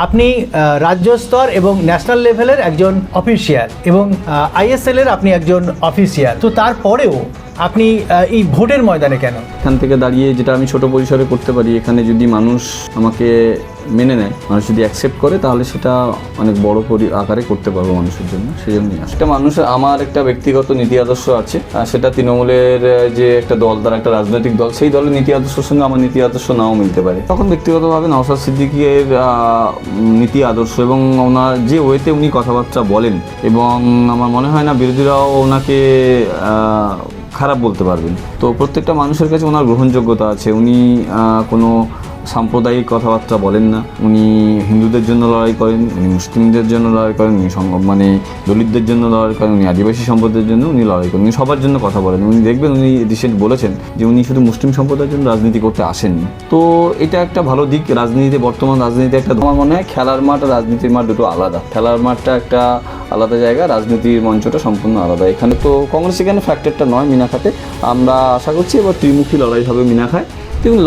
আপনি রাজ্য স্তর এবং ন্যাশনাল লেভেলের একজন অফিসিয়াল এবং আইএসএল এর আপনি একজন অফিসিয়াল, তো তারপরেও আপনি এই ভোটের ময়দানে কেন? এখান থেকে দাঁড়িয়ে যেটা আমি ছোট পরিসরে করতে পারি, এখানে যদি মানুষ আমাকে মেনে নেয়, মানুষ যদি অ্যাকসেপ্ট করে, তাহলে সেটা অনেক বড় আকারে করতে পারবো মানুষের জন্য। সেই জন্যই একটা মানুষের আমার একটা ব্যক্তিগত নীতি আদর্শ আছে, সেটা তৃণমূলের যে একটা দল, তার একটা রাজনৈতিক দল, সেই দলের নীতি আদর্শের সঙ্গে আমার নীতি আদর্শ নাও মিলতে পারে। তখন ব্যক্তিগতভাবে নওশাদ সিদ্দিকীর নীতি আদর্শ এবং ওনার যে ওয়েতে উনি কথাবার্তা বলেন, এবং আমার মনে হয় না বিরোধীরাও ওনাকে খারাপ বলতে পারবেন। তো প্রত্যেকটা মানুষের কাছে ওনার গ্রহণযোগ্যতা আছে। উনি কোনো সাম্প্রদায়িক কথাবার্তা বলেন না। উনি হিন্দুদের জন্য লড়াই করেন, উনি মুসলিমদের জন্য লড়াই করেন, উনি মানে দলিতদের জন্য লড়াই করেন, উনি আদিবাসী সম্প্রদায়ের জন্য উনি লড়াই করেন, উনি সবার জন্য কথা বলেন। উনি দেখবেন, উনি রিসেন্ট বলেছেন যে উনি শুধু মুসলিম সম্প্রদায়ের জন্য রাজনীতি করতে আসেননি। তো এটা একটা ভালো দিক রাজনীতিতে, বর্তমান রাজনীতিতে একটা। আমার মনে হয় খেলার মাঠ আর রাজনীতির মাঠ দুটো আলাদা। খেলার মাঠটা একটা আলাদা জায়গা, রাজনীতির মঞ্চটা সম্পূর্ণ আলাদা। এখানে তো কংগ্রেস এখানে ফ্যাক্টরটা নয় মিনাখাতে। আমরা আশা করছি এবার ত্রিমুখী লড়াই হবে মিনাখায়। দেখুন,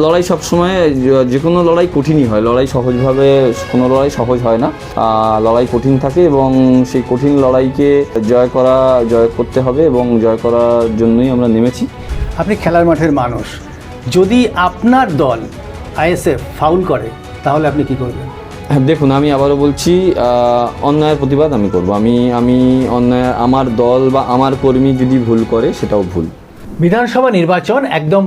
লড়াই সবসময়, যে কোনো লড়াই কঠিনই হয়। কোনো লড়াই সহজ হয় না। লড়াই কঠিন থাকে এবং সেই কঠিন লড়াইকে জয় করতে হবে এবং জয় করার জন্যই আমরা নেমেছি। আপনি খেলার মাঠের মানুষ, যদি আপনার দল আইএসএফ ফাউল করে তাহলে আপনি কি করবেন? হ্যাঁ, দেখুন, আমি আবারও বলছি, অন্যায়ের প্রতিবাদ আমি করব। আমি অন্যায়, আমার দল বা আমার কর্মী যদি ভুল করে, সেটাও ভুল। বিধানসভা নির্বাচন একদম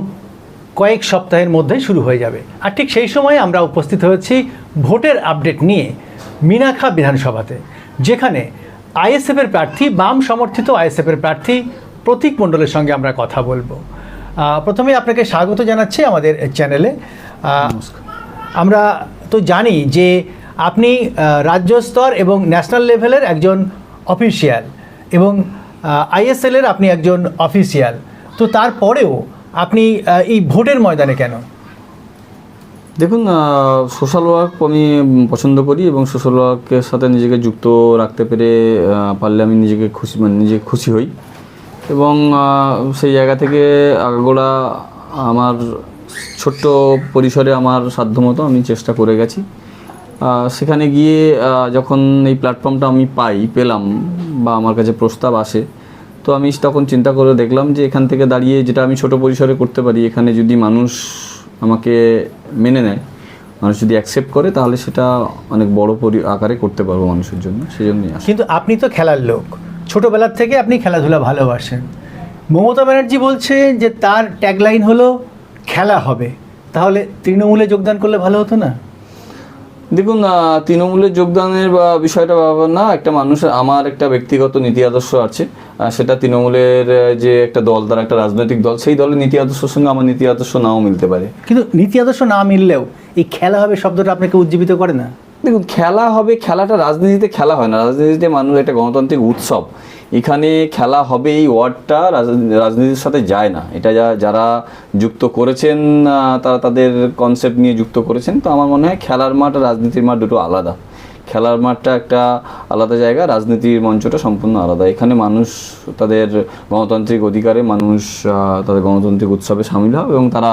কয়েক সপ্তাহের মধ্যেই শুরু হয়ে যাবে, আর ঠিক সেই সময় আমরা উপস্থিত হয়েছি ভোটের আপডেট নিয়ে মিনাখা বিধানসভাতে, যেখানে আইএসএফের প্রার্থী, বাম সমর্থিত আইএসএফের প্রার্থী প্রতীক মণ্ডলের সঙ্গে আমরা কথা বলবো। প্রথমে আপনাকে স্বাগত জানাচ্ছি আমাদের চ্যানেলে। আমরা তো জানি যে আপনি রাজ্য স্তর এবং ন্যাশনাল লেভেলের একজন অফিসিয়াল এবং আইএসএল এর আপনি একজন অফিসিয়াল, তো তারপরেও আপনি এই ভোটের ময়দানে কেন? দেখুন, সোশ্যাল ওয়ার্ক আমি পছন্দ করি এবং সোশ্যাল ওয়ার্কের সাথে নিজেকে যুক্ত রাখতে পারলে আমি নিজে খুশি হই, এবং সেই জায়গা থেকে আগাগোড়া আমার ছোট্ট পরিসরে আমার সাধ্যমতো আমি চেষ্টা করে গেছি। সেখানে গিয়ে যখন এই প্ল্যাটফর্মটা আমি পেলাম বা আমার কাছে প্রস্তাব আসে, তো আমি তখন চিন্তা করে দেখলাম যে এখান থেকে দাঁড়িয়ে যেটা আমি ছোট পরিসরে করতে পারি, এখানে যদি মানুষ আমাকে মেনে নেয়, মানুষ যদি অ্যাকসেপ্ট করে, তাহলে সেটা অনেক বড় আকারে করতে পারবো মানুষের জন্য। সেই জন্যই। কিন্তু আপনি তো খেলার লোক, ছোটোবেলার থেকে আপনি খেলাধুলা ভালোবাসেন। মমতা ব্যানার্জি বলছে যে তার ট্যাগলাইন হলো খেলা হবে, তাহলে তৃণমূলে যোগদান করলে ভালো হতো না? দেখুন, তৃণমূলের যোগদানের বিষয়টা ব্যাপার না। একটা মানুষের, আমার একটা ব্যক্তিগত নীতি আদর্শ আছে, সেটা তৃণমূলের যে একটা দল, তার একটা রাজনৈতিক দল, সেই দলের নীতি আদর্শের সঙ্গে আমার নীতি আদর্শ নাও মিলতে পারে। কিন্তু নীতি আদর্শ না মিললেও এই খেলা হবে শব্দটা আপনাকে উজ্জীবিত করে না? দেখুন, খেলা হবে, খেলাটা রাজনীতিতে খেলা হয় না। রাজনীতিতে মানুষ একটা গণতান্ত্রিক উৎসব। এখানে খেলা হবে এই ওয়ার্ডটা রাজনীতির সাথে যায় না। এটা যারা যুক্ত করেছেন, তারা তাদের কনসেপ্ট নিয়ে যুক্ত করেছেন। তো আমার মনে হয় খেলার মাঠ আর রাজনীতির মাঠ দুটো আলাদা। খেলার মাঠটা একটা আলাদা জায়গা, রাজনীতির মঞ্চটা সম্পূর্ণ আলাদা। এখানে মানুষ তাদের গণতান্ত্রিক অধিকারে, মানুষ তাদের গণতান্ত্রিক উৎসবে সামিল হয় এবং তারা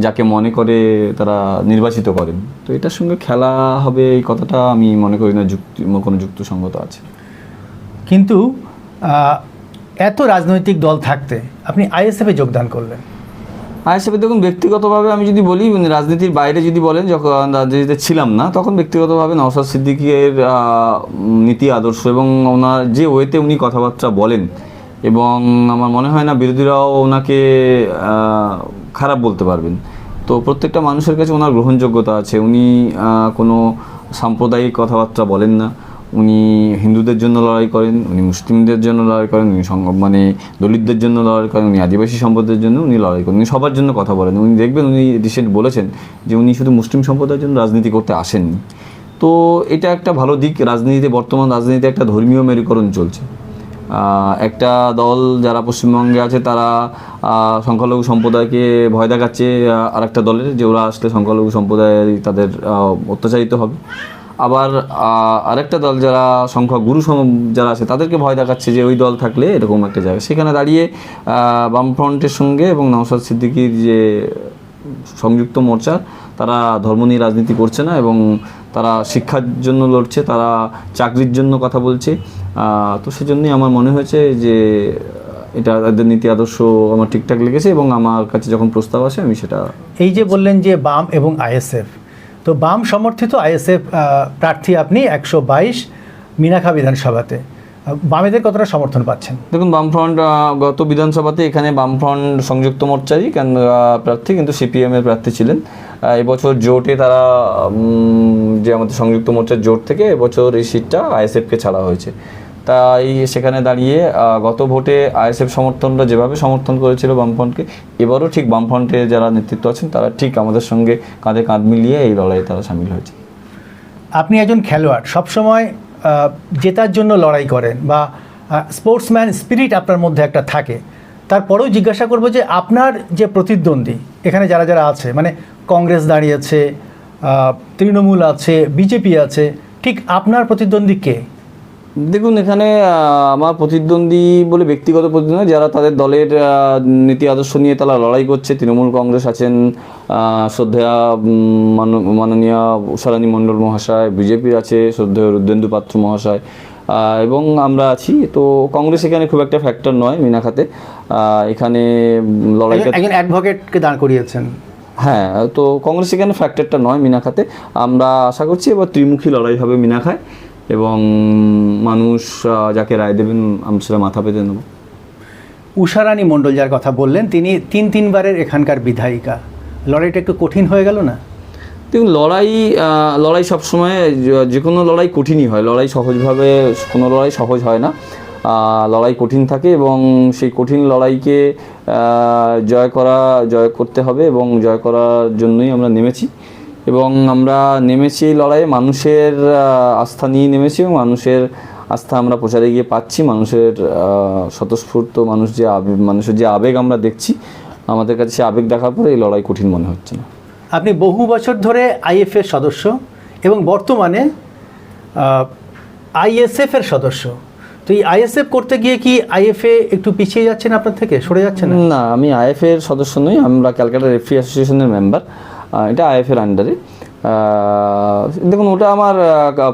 যাকে মনে করে তারা নির্বাচিত করেন। তো এটার সঙ্গে খেলা হবে এই কথাটা আমি মনে করি না কোনো যুক্তিসঙ্গত আছে। কিন্তু এত রাজনৈতিক দল থাকতে আপনি আইএসএফে যোগদান করলেন। আইএসএফে দেখুন, ব্যক্তিগতভাবে আমি যদি বলি, রাজনীতির বাইরে যদি বলেন, যখন রাজনীতিতে ছিলাম না, তখন ব্যক্তিগতভাবে নওশাদ সিদ্দিকীর নীতি আদর্শ এবং ওনার যে ওয়েতে উনি কথাবার্তা বলেন, এবং আমার মনে হয় না বিরোধীরাও ওনাকে খারাপ বলতে পারবেন। তো প্রত্যেকটা মানুষের কাছে ওনার গ্রহণযোগ্যতা আছে। উনি কোনো সাম্প্রদায়িক কথাবার্তা বলেন না। উনি হিন্দুদের জন্য লড়াই করেন, উনি মুসলিমদের জন্য লড়াই করেন, উনি মানে দলিতদের জন্য লড়াই করেন, উনি আদিবাসী সম্প্রদায়ের জন্য উনি লড়াই করেন, উনি সবার জন্য কথা বলেন। উনি দেখবেন, উনি রিসেন্ট বলেছেন যে উনি শুধু মুসলিম সম্প্রদায়ের জন্য রাজনীতি করতে আসেননি। তো এটা একটা ভালো দিক রাজনীতিতে, বর্তমান রাজনীতিতে একটা ধর্মীয় মেরুকরণ চলছে। একটা দল যারা পশ্চিমবঙ্গে আছে, তারা সংখ্যালঘু সম্প্রদায়কে ভয় দেখাচ্ছে আর একটা দলের, যে ওরা আসলে সংখ্যালঘু সম্প্রদায় তাদের অত্যাচারিত হবে। আবার আরেকটা দল যারা সংখ্যাগুরু যারা আছে, তাদেরকে ভয় দেখাচ্ছে যে ওই দল থাকলে এরকম একটা জায়গা। সেখানে দাঁড়িয়ে বামফ্রন্টের সঙ্গে এবং নওশাদ সিদ্দিকীর যে সংযুক্ত মোর্চা, তারা ধর্ম নিয়ে রাজনীতি করছে না এবং তারা শিক্ষার জন্য লড়ছে, তারা চাকরির জন্য কথা বলছে। তো সেজন্যই আমার মনে হয়েছে যে এটা তাদের নীতি আদর্শ আমার ঠিকঠাক লেগেছে এবং আমার কাছে যখন প্রস্তাব আসে আমি সেটা। এই যে বললেন যে বাম এবং আইএসএফ, তো বাম সমর্থিত আইএসএফ প্রার্থী আপনি 122 মিনাখা বিধানসভাতে, বামেদের কতটা সমর্থন পাচ্ছেন? দেখুন, বামফ্রন্ট গত বিধানসভাতে এখানে বামফ্রন্ট সংযুক্ত মোর্চারই প্রার্থী, কিন্তু সিপিএম এর প্রার্থী ছিলেন। এবছর জোটে তারা যে আমাদের সংযুক্ত মোর্চার জোট থেকে এবছর এই সিটটা আইএসএফকে ছাড়া হয়েছে। তাই সেখানে দাঁড়িয়ে গত ভোটে আইএসএফ সমর্থনরা যেভাবে সমর্থন করেছিল বামফ্রন্টকে, এবারও ঠিক বামফ্রন্টে যারা নেতৃত্ব আছেন তারা ঠিক আমাদের সঙ্গে কাঁধে কাঁধ মিলিয়ে এই লড়াইয়ে তারা সামিল হয়েছে। আপনি একজন খেলোয়াড়, সবসময় জেতার জন্য লড়াই করেন বা স্পোর্টসম্যান স্পিরিট আপনার মধ্যে একটা থাকে। তারপরেও জিজ্ঞাসা করব যে আপনার যে প্রতিদ্বন্দ্বী এখানে যারা যারা আছে, মানে কংগ্রেস দাঁড়িয়েছে, তৃণমূল আছে, বিজেপি আছে, ঠিক আপনার প্রতিদ্বন্দ্বী কে? দেখুন, এখানে আমার প্রতিদ্বন্দ্বী বলে ব্যক্তিগত প্রতিদ্বন্দ্বী যারা তাদের দলের নীতি আদর্শ নিয়ে তারা লড়াই করছে, তৃণমূল কংগ্রেস আছেন শ্রদ্ধেয়া মাননীয় উষারানী মণ্ডল মহাশয়, বিজেপির আছে শ্রদ্ধেয় রুদ্রেন্দু পাত্র মহাশয়, এবং আমরা আছি। তো কংগ্রেস এখানে খুব একটা ফ্যাক্টর নয় মিনাখাতে। এখানে লড়াইটা একজন অ্যাডভোকেটকে দাঁড় করিয়েছেন। হ্যাঁ, তো কংগ্রেস এখানে ফ্যাক্টরটা নয় মিনাখাতে। আমরা আশা করছি এবার ত্রিমুখী লড়াই হবে মিনাখায় এবং মানুষ যাকে রায় দেবেন আমরা সেটা মাথা পেতে নেব। উষারানী মণ্ডল যার কথা বললেন, তিনি তিনবারের এখানকার বিধায়িকা। লড়াইটা একটু কঠিন হয়ে গেল না? দেখুন, লড়াই সবসময় যে কোনো লড়াই কঠিনই হয়। কোনো লড়াই সহজ হয় না। লড়াই কঠিন থাকে এবং সেই কঠিন লড়াইকে জয় করতে হবে এবং জয় করার জন্যই আমরা নেমেছি। এবং আমরা নেমেছি এই লড়াইয়ে মানুষের আস্থা নিয়ে নেমেছি এবং মানুষের আস্থা আমরা প্রচারে গিয়ে পাচ্ছি। মানুষের স্বতঃস্ফূর্ত মানুষের যে আবেগ আমরা দেখছি, আমাদের কাছে সে আবেগ দেখার পরে এই লড়াই কঠিন মনে হচ্ছে না। আপনি বহু বছর ধরে আইএফএর সদস্য এবং বর্তমানে আইএসএফের সদস্য। তো এই আইএসএফ করতে গিয়ে কি আইএফএ একটু পিছিয়ে যাচ্ছেন, আপনার থেকে সরে যাচ্ছেন? না, আমি আইএফএর সদস্য নই, আমরা ক্যালকাটা রেফারি অ্যাসোসিয়েশনের মেম্বার। এটা আইএফএর আন্ডারে। দেখুন, ওটা আমার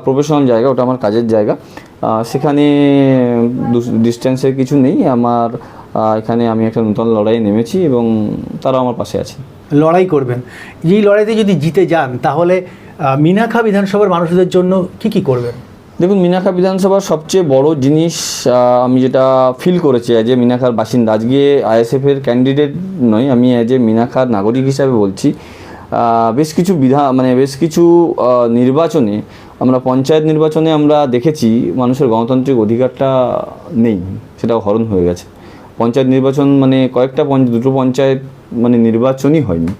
প্রফেশনাল জায়গা, ওটা আমার কাজের জায়গা। সেখানে ডিস্টেন্সের কিছু নেই। এখানে আমি একটা নতুন লড়াইয়ে নেমেছি এবং তারাও আমার পাশে আছে। লড়াই করবেন। এই লড়াইতে যদি জিতে যান তাহলে মিনাখা বিধানসভার মানুষদের জন্য কি করবেন? দেখুন, মিনাখা বিধানসভার সবচেয়ে বড় জিনিস আমি যেটা ফিল করেছি অ্যাজ এ মিনাখার বাসিন্দা, আজকে আইএসএফের ক্যান্ডিডেট নই, আমি অ্যাজ এ মিনাখার নাগরিক হিসাবে বলছি, বেশ কিছু নির্বাচনে আমরা পঞ্চায়েত নির্বাচনে আমরা দেখেছি মানুষের গণতান্ত্রিক অধিকারটা নেই, সেটা হরণ হয়ে গেছে। পঞ্চায়েত নির্বাচন দুটো পঞ্চায়েত নির্বাচনই হয়নি।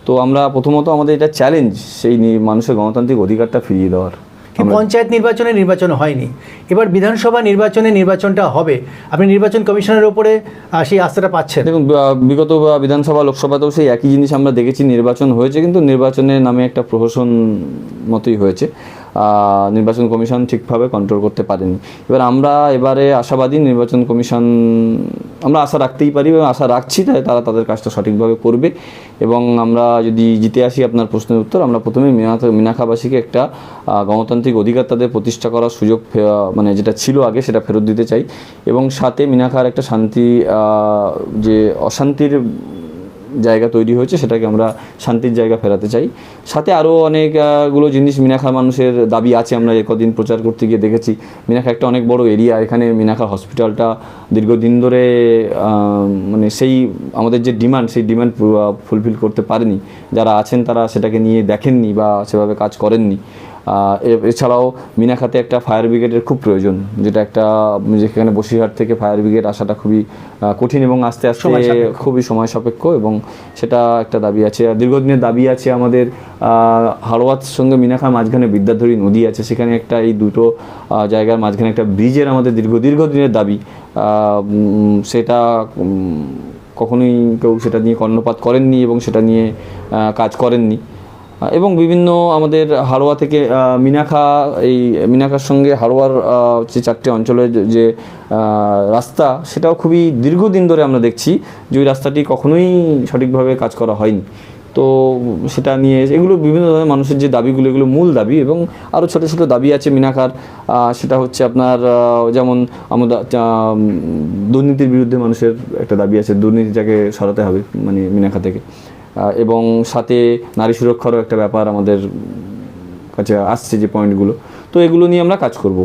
তো আমরা প্রথমত আমাদের এটা চ্যালেঞ্জ সেই মানুষের গণতান্ত্রিক অধিকারটা ফিরিয়ে দেওয়ার। পঞ্চায়েত নির্বাচন হয়নি, এবার বিধানসভা নির্বাচনটা হবে। আপনি নির্বাচন কমিশনের উপরে সেই আস্থাটা পাচ্ছেন? দেখুন, বিগত বিধানসভা লোকসভাতেও সেই একই জিনিস আমরা দেখেছি, নির্বাচন হয়েছে কিন্তু নির্বাচনের নামে একটা প্রহসন মতোই হয়েছে। নির্বাচন কমিশন ঠিকভাবে কন্ট্রোল করতে পারেনি। এবারে আশাবাদী নির্বাচন কমিশন, আমরা আশা রাখতেই পারি এবং আশা রাখছি তাই তারা তাদের কাজটা সঠিকভাবে করবে। এবং আমরা যদি জিতে আসি, আপনার প্রশ্নের উত্তর, আমরা প্রথমে মিনাখাবাসীকে একটা গণতান্ত্রিক অধিকার তাদের প্রতিষ্ঠা করার সুযোগ যেটা ছিল আগে সেটা ফেরত দিতে চাই এবং সাথে মিনাখার একটা যে অশান্তির জায়গা তৈরি হয়েছে সেটাকে আমরা শান্তির জায়গা ফেরাতে চাই। সাথে আরও অনেকগুলো জিনিস মিনাখার মানুষের দাবি আছে। আমরা কদিন প্রচার করতে গিয়ে দেখেছি মিনাখা একটা অনেক বড় এরিয়া, এখানে মিনাখার হসপিটালটা দীর্ঘদিন ধরে সেই আমাদের যে ডিমান্ড সেই ডিমান্ড ফুলফিল করতে পারেনি। যারা আছেন তারা সেটাকে নিয়ে দেখেননি বা সেভাবে কাজ করেননি। এছাড়াও মিনাখাতে একটা ফায়ার ব্রিগেডের খুব প্রয়োজন, যেখানে বসিরহাট থেকে ফায়ার ব্রিগেড আসাটা খুবই কঠিন এবং আস্তে আস্তে খুবই সময় সাপেক্ষ এবং সেটা একটা দাবি আছে। দীর্ঘদিনের দাবি আছে আমাদের হাড়োয়ার সঙ্গে মিনাখার মাঝখানে বিদ্যাধরী নদী আছে, সেখানে এই দুটো জায়গার মাঝখানে একটা ব্রিজের আমাদের দীর্ঘদিনের দাবি। সেটা কখনোই কেউ সেটা নিয়ে কর্ণপাত করেননি এবং সেটা নিয়ে কাজ করেননি। এবং বিভিন্ন আমাদের হাড়োয়া থেকে মিনাখার সঙ্গে হাড়োয়ার যে 4টে অঞ্চলের যে রাস্তা, সেটাও খুবই দীর্ঘদিন ধরে আমরা দেখছি যে ওই রাস্তাটি কখনোই সঠিকভাবে কাজ করা হয়নি। তো তো সেটা নিয়ে এগুলো বিভিন্ন ধরনের মানুষের যে দাবিগুলো, এগুলো মূল দাবি, এবং আরও ছোটো ছোটো দাবি আছে মিনাখার। সেটা হচ্ছে আপনার যেমন আমরা দুর্নীতির বিরুদ্ধে মানুষের একটা দাবি আছে, দুর্নীতিটাকে সরাতে হবে মানে মিনাখা থেকে, এবং সাথে নারী সুরক্ষারও একটা ব্যাপার আমাদের কাছে আসছে যে পয়েন্টগুলো। তো এগুলো নিয়ে আমরা কাজ করব।